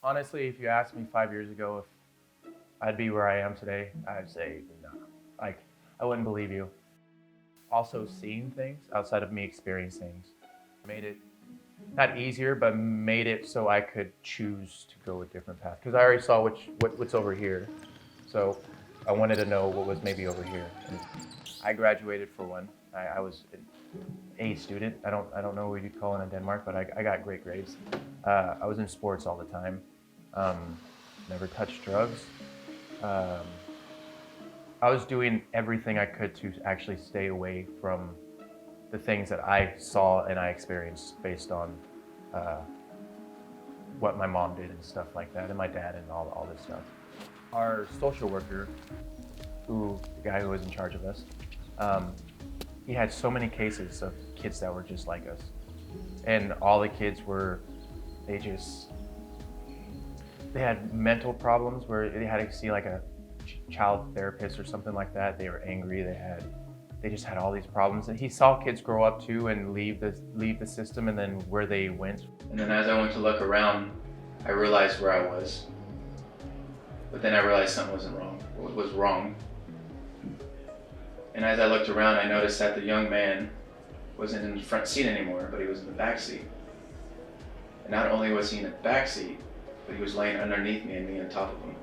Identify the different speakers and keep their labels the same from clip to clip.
Speaker 1: Honestly, if you asked me 5 years ago if I'd be where I am today, I'd say no. Like, I wouldn't believe you. Also, seeing things outside of me experiencing things made it not easier, but made it so I could choose to go a different path. Because I already saw what's over here, so I wanted to know what was maybe over here. And I graduated for one. I was an A student. I don't know what you'd call it in Denmark, but I got great grades. I was in sports all the time. Never touched drugs. Um, I was doing everything I could to actually stay away from the things that I saw and I experienced based on what my mom did and stuff like that, and my dad and all this stuff. Our social worker, the guy who was in charge of us, he had so many cases of kids that were just like us. And all the kids were, they had mental problems where they had to see like a child therapist or something like that. They were angry, they just had all these problems. And he saw kids grow up too and leave the system, and then where they went. And then as I went to look around, I realized where I was. But then I realized something was wrong. And as I looked around, I noticed that the young man wasn't in the front seat anymore, but he was in the back seat. And not only was he in the back seat, but he was laying underneath me and me on top of him.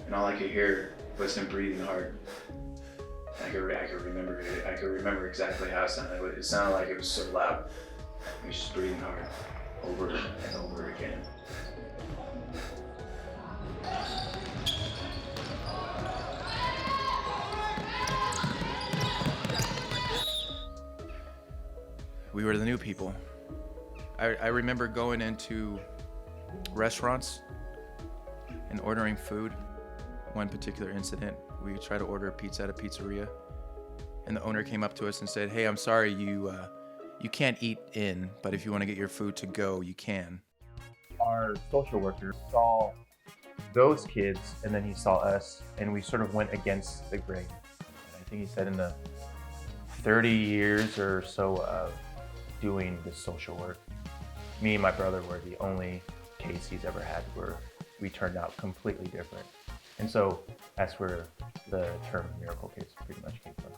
Speaker 1: And all I could hear was him breathing hard. I could remember exactly how it sounded. It sounded like it was so loud. He was just breathing hard, over and over again. We were the new people. I remember going into restaurants and ordering food. One particular incident, we tried to order a pizza at a pizzeria, and the owner came up to us and said, "Hey, I'm sorry, you can't eat in, but if you want to get your food to go, you can." Our social worker saw those kids, and then he saw us, and we sort of went against the grain. And I think he said in the 30 years or so of doing this social work, me and my brother were the only case he's ever had where we turned out completely different. And so that's where the term miracle case pretty much came from.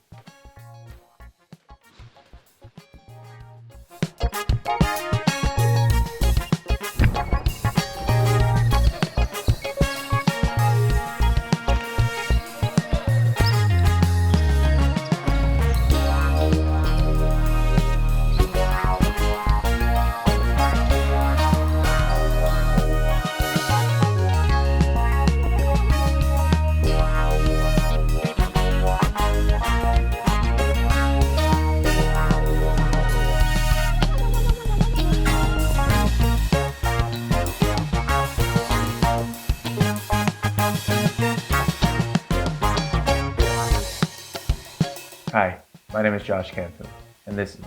Speaker 1: Hi, my name is Josh Canfield, and this is